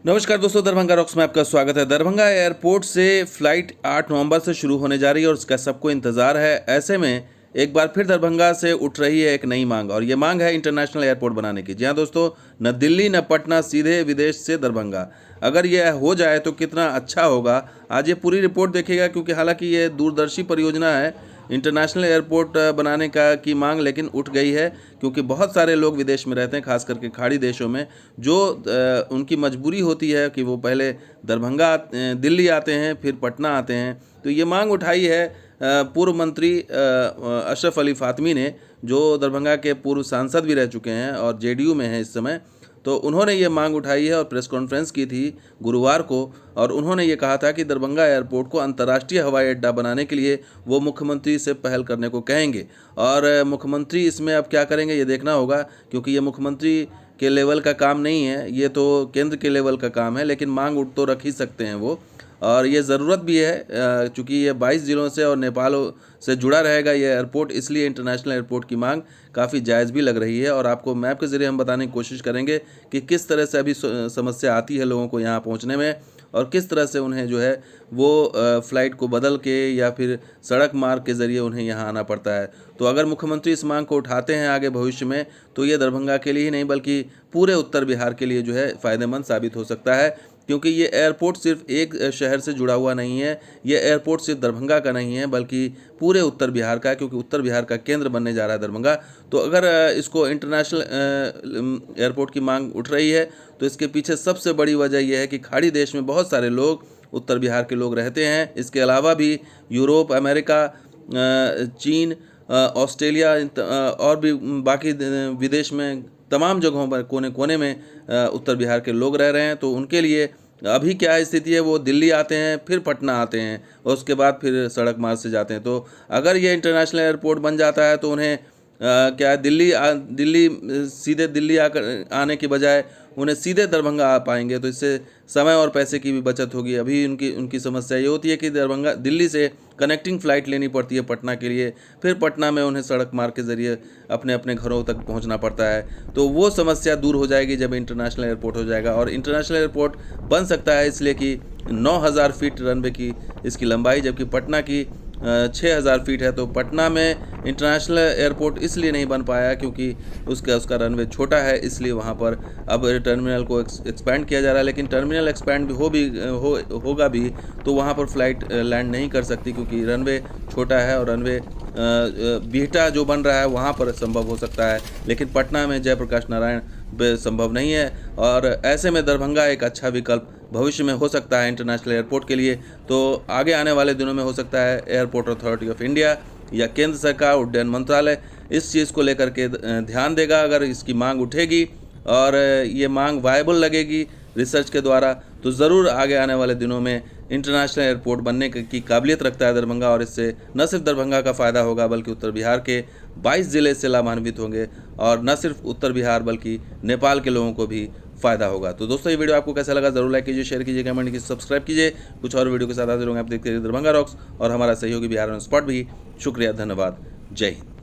नमस्कार दोस्तों, दरभंगा रॉक्स में आपका स्वागत है। दरभंगा एयरपोर्ट से फ्लाइट 8 नवंबर से शुरू होने जा रही है और इसका सबको इंतज़ार है। ऐसे में एक बार फिर दरभंगा से उठ रही है एक नई मांग और ये मांग है इंटरनेशनल एयरपोर्ट बनाने की। जी हाँ दोस्तों, न दिल्ली न पटना, सीधे विदेश से दरभंगा। अगर ये हो जाए तो कितना अच्छा होगा, आज ये पूरी रिपोर्ट देखिएगा, क्योंकि हालांकि ये दूरदर्शी परियोजना है इंटरनेशनल एयरपोर्ट बनाने का की मांग, लेकिन उठ गई है क्योंकि बहुत सारे लोग विदेश में रहते हैं, खास करके खाड़ी देशों में, जो उनकी मजबूरी होती है कि वो पहले दरभंगा दिल्ली आते हैं, फिर पटना आते हैं। तो ये मांग उठाई है पूर्व मंत्री अशरफ अली फातमी ने, जो दरभंगा के पूर्व सांसद भी रह चुके हैं और जेडीयू में हैं इस समय। तो उन्होंने ये मांग उठाई है और प्रेस कॉन्फ्रेंस की थी गुरुवार को, और उन्होंने ये कहा था कि दरभंगा एयरपोर्ट को अंतर्राष्ट्रीय हवाई अड्डा बनाने के लिए वो मुख्यमंत्री से पहल करने को कहेंगे। और मुख्यमंत्री इसमें अब क्या करेंगे ये देखना होगा, क्योंकि ये मुख्यमंत्री के लेवल का काम नहीं है, ये तो केंद्र के लेवल का काम है, लेकिन मांग उठ तो रख ही सकते हैं वो। और ये ज़रूरत भी है क्योंकि ये 22 ज़िलों से और नेपाल से जुड़ा रहेगा ये एयरपोर्ट, इसलिए इंटरनेशनल एयरपोर्ट की मांग काफ़ी जायज़ भी लग रही है। और आपको मैप के ज़रिए हम बताने की कोशिश करेंगे कि किस तरह से अभी समस्या आती है लोगों को यहाँ पहुँचने में, और किस तरह से उन्हें जो है वो फ़्लाइट को बदल के या फिर सड़क मार्ग के ज़रिए उन्हें यहाँ आना पड़ता है। तो अगर मुख्यमंत्री इस मांग को उठाते हैं आगे भविष्य में, तो ये दरभंगा के लिए ही नहीं बल्कि पूरे उत्तर बिहार के लिए जो है फ़ायदेमंद साबित हो सकता है, क्योंकि ये एयरपोर्ट सिर्फ एक शहर से जुड़ा हुआ नहीं है। ये एयरपोर्ट सिर्फ दरभंगा का नहीं है बल्कि पूरे उत्तर बिहार का है, क्योंकि उत्तर बिहार का केंद्र बनने जा रहा है दरभंगा। तो अगर इसको इंटरनेशनल एयरपोर्ट की मांग उठ रही है, तो इसके पीछे सबसे बड़ी वजह यह है कि खाड़ी देश में बहुत सारे लोग उत्तर बिहार के लोग रहते हैं। इसके अलावा भी यूरोप, अमेरिका, चीन, ऑस्ट्रेलिया और भी बाकी विदेश में तमाम जगहों पर कोने कोने में उत्तर बिहार के लोग रह रहे हैं। तो उनके लिए अभी क्या स्थिति है, वो दिल्ली आते हैं, फिर पटना आते हैं और उसके बाद फिर सड़क मार्ग से जाते हैं। तो अगर ये इंटरनेशनल एयरपोर्ट बन जाता है तो उन्हें क्या दिल्ली सीधे दिल्ली आकर आने के बजाय उन्हें सीधे दरभंगा आ पाएंगे। तो इससे समय और पैसे की भी बचत होगी। अभी उनकी समस्या ये होती है कि दिल्ली से कनेक्टिंग फ़्लाइट लेनी पड़ती है पटना के लिए, फिर पटना में उन्हें सड़क मार्ग के ज़रिए अपने अपने घरों तक पहुंचना पड़ता है। तो वो समस्या दूर हो जाएगी जब इंटरनेशनल एयरपोर्ट हो जाएगा। और इंटरनेशनल एयरपोर्ट बन सकता है इसलिए कि 9000 फीट रनवे की इसकी लंबाई, जबकि पटना की 6000 फीट है। तो पटना में इंटरनेशनल एयरपोर्ट इसलिए नहीं बन पाया क्योंकि उसका रनवे छोटा है, इसलिए वहाँ पर अब टर्मिनल को एक्सपेंड किया जा रहा है। लेकिन टर्मिनल एक्सपेंड होगा भी तो वहाँ पर फ़्लाइट लैंड नहीं कर सकती, क्योंकि रनवे छोटा है। और रनवे बिहटा जो बन रहा है वहाँ पर संभव हो सकता है, लेकिन पटना में जयप्रकाश नारायण संभव नहीं है। और ऐसे में दरभंगा एक अच्छा विकल्प भविष्य में हो सकता है इंटरनेशनल एयरपोर्ट के लिए। तो आगे आने वाले दिनों में हो सकता है एयरपोर्ट अथॉरिटी ऑफ इंडिया या केंद्र सरकार, उड्डयन मंत्रालय इस चीज़ को लेकर के ध्यान देगा। अगर इसकी मांग उठेगी और ये मांग वायबल लगेगी रिसर्च के द्वारा, तो ज़रूर आगे आने वाले दिनों में इंटरनेशनल एयरपोर्ट बनने की काबिलियत रखता है दरभंगा। और इससे न सिर्फ दरभंगा का फ़ायदा होगा बल्कि उत्तर बिहार के 22 ज़िले से लाभान्वित होंगे, और न सिर्फ उत्तर बिहार बल्कि नेपाल के लोगों को भी फ़ायदा होगा। तो दोस्तों, ये वीडियो आपको कैसा लगा ज़रूर लाइक कीजिए, शेयर कीजिए, कमेंट कीजिए, सब्सक्राइब कीजिए। कुछ और वीडियो के साथ हाजिर होंगे। आप देखते रहिए दरभंगा रॉक्स और हमारा सहयोगी बिहार ऑन स्पॉट भी। शुक्रिया, धन्यवाद, जय हिंद।